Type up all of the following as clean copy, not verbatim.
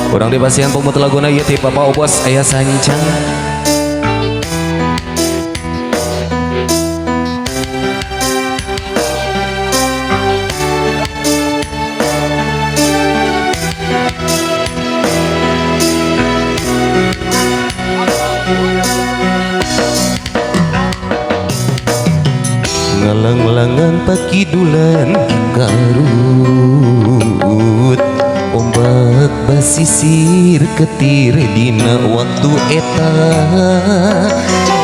Urang di pasian pemut laguna ieu ti Papa Obos aya sancang. Ngalang-langan pakidulan karut ombak basisir ketir dina waktu eta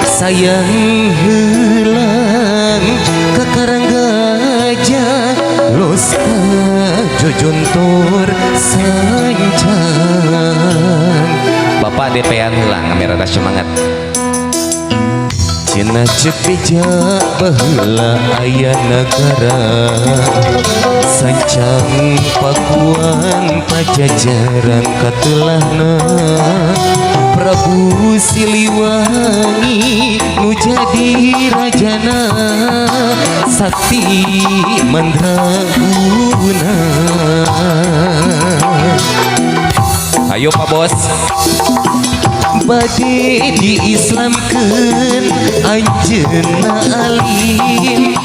sayang helang kakarang gajah los jojontor sancang. Bapak DP-an helang merada semangat. Cina cepeja baheula aya negara sancang pakuan pajajaran katelahna Prabu Siliwangi nu jadi rajana sakti mandraguna. Ayo Pak Bos. Bade diislamkeun anjeunna alim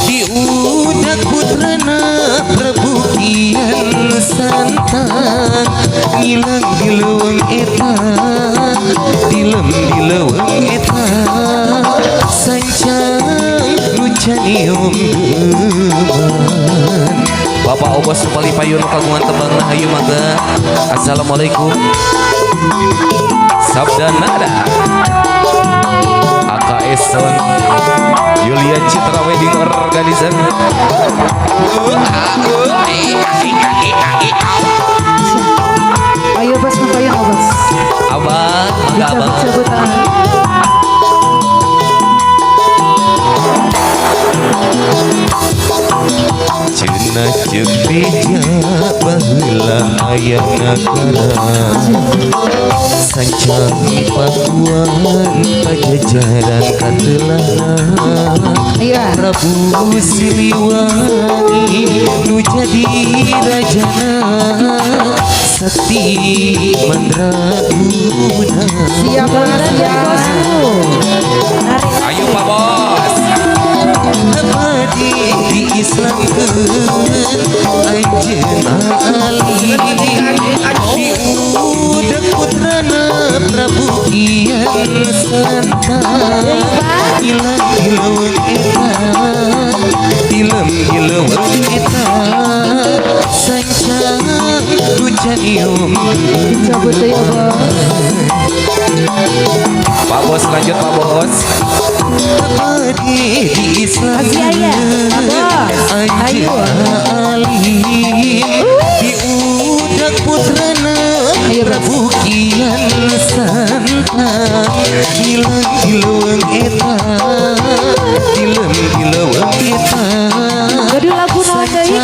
diudak putrana Prabu Kian Santang ngilang di leuweung eta dilem di leuweung eta sancang nu caniom geuman. Bapak Obos supali payun kagungan tembangna hayu mangga. Assalamualaikum. Sabda nada AKS Sound Yulian Citra Wedding Organizer. Ayo Bos ngapain Bos? Abang, mangga abang. Cina cepeja baheula aya negara sancang pakuan pajajaran katelahna Prabu Siliwangi nu jadi rajana sakti mandraguna. Siap Ayo Pak Bos. Abadi diislamkeun anjeunna alim diudak putrana Prabu Kian Santang ilang di leuweung eta dilem di leuweung eta sancang nu caniom cabut deui Pak Bos. Lanjut Pak Bos. Abadi diislamkeun anjeunna alim diudak putrana Prabu Kian Santang ngilang di leuweung eta dilem di leuweung eta jadi lagu naon deui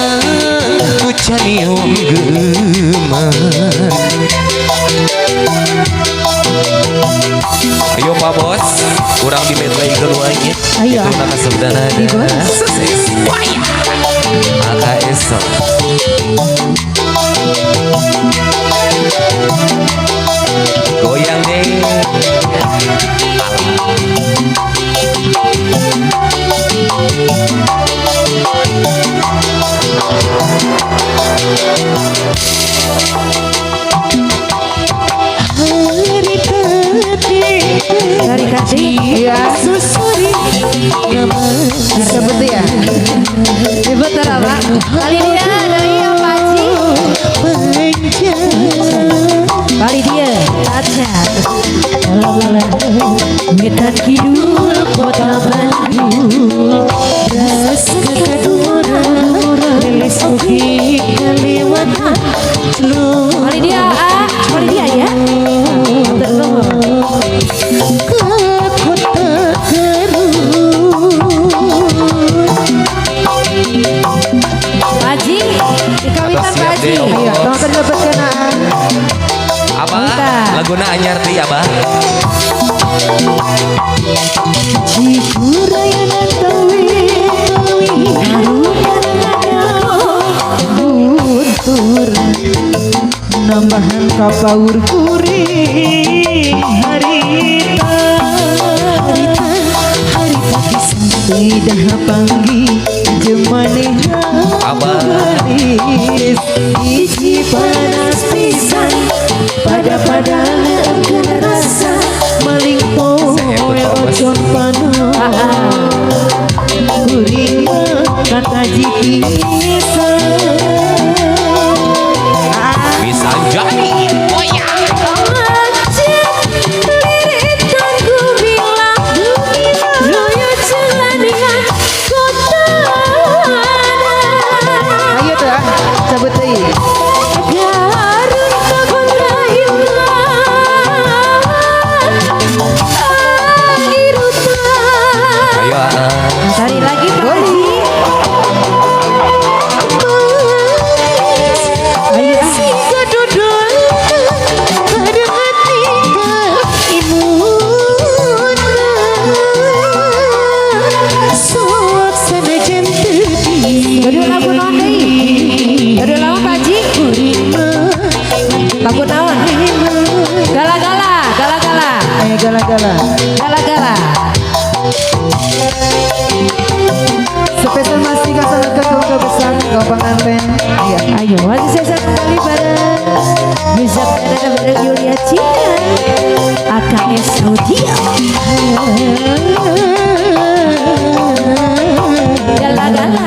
nu caniom geuman. Ayo Pak Bos, kurang di medley keluarnya. Ayo. Itu nama saudara sukses. AKS Sound. Goyang deh. dari kasih ya susuri disebut ya disebut apa kali dia dari apa sih kali dia aja medan kidul kota Bandung ras kedua rilis ugi kaliwatan kali dia ya Paji, dikawitan Paji. Ayo, tong dapat kenaan. Abah, laguna anyar ti Abah. Cikurayana tawi haruman buntur nambahan kapaur kuring harita lidah panggi jemaneha gelis iji panas pisan pada engkeun rasa maling poe ocon panas kuring kata jipisan bisa jadi oh ya ayo tuh cabut deui ayo Cari lagi Pak Haji. Ayo Dodol lagu naon deui? Dodol naon Pak Haji? Lagu naon? Gala-gala, gala-gala. ayo gala-gala Gala-gala. spesial masih kasar ke keluarga besar kau pengantin iya Ayo, masih saya kembali bareng Bisa bareng Yulia Cina AKS Audio Gala-gala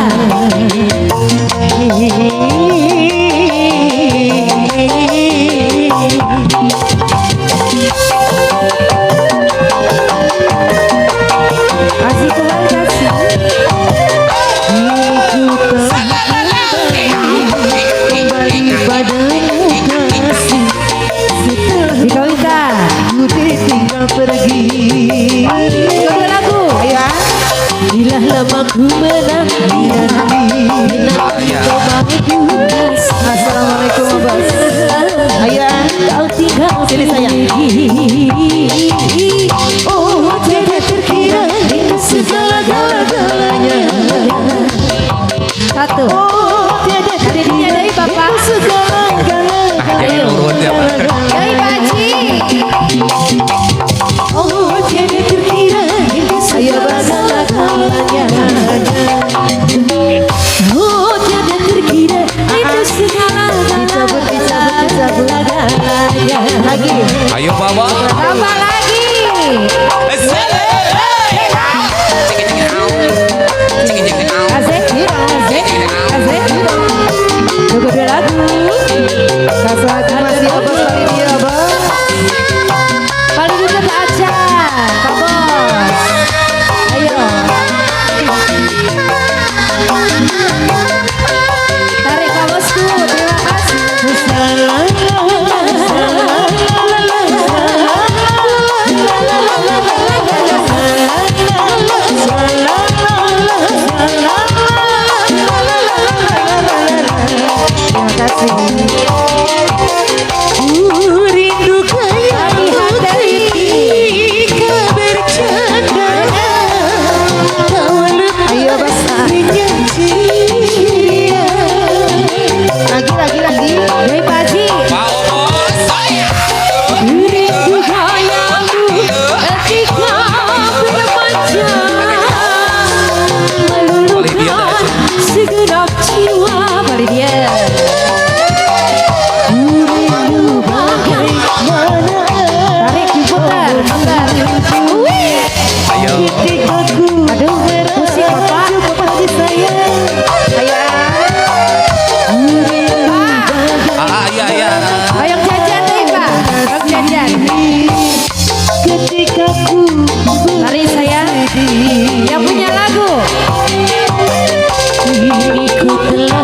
Asik Tuhan kasih kembali padamu kasih setelah Dikawinkan ku ditinggal pergi Dodol lagu ayo Bila lama ku menanti assalamualaikum abas ayo Kau tinggal sini sayang Oh tiada terkira segala-galanya Satu oh tiada Adiknya dari Bapak segala-galanya jadi nurut ya Pak Dari Pak Haji oh tiada terkira ayo segala-galanya Oh tiada terkira Itu dicabut lagi ayo bawa Tambah lagi Asik Asik Asik Dodol lagu kasih masih abas kali dia abas Paling dekat aja Pak Bos Ayo Tarik Pak Bosku Terima kasih terima kasih rindu kayak ketika bercanda ayo bas lagi Dari Pak Haji rindu kayakmu Ketika bermanja Meluluhkan segenap jiwa Balik dia Tarik diputar Putar ayo Aduh pusing Bapak iya iya Ayam jajan nih Pak Ayam jajan ketika ku Lari sayang Yang punya lagu kini ku telah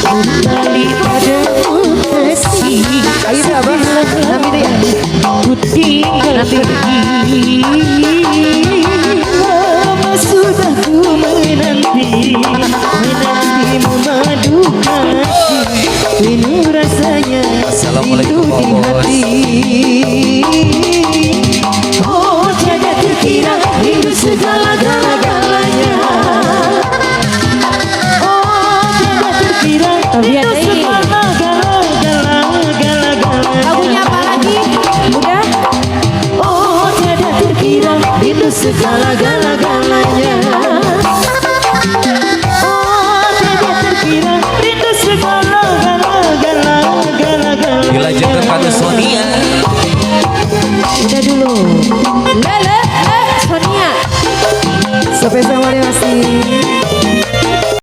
kembali padamu kasih ayo abah nanti deh ku tinggal pergi lama sudah ku menanti memadu kasih penuh rasanya Assalamualaikum, itu di Bos. hati oh tiada terkira rindu segala-galanya oh tiada terkira Biar rindu ini segala-galanya rindu segala-galanya. Oh tidak terkira rindu segala-galanya. Dilanjutkan kami Sonia. Udah dulu. Lele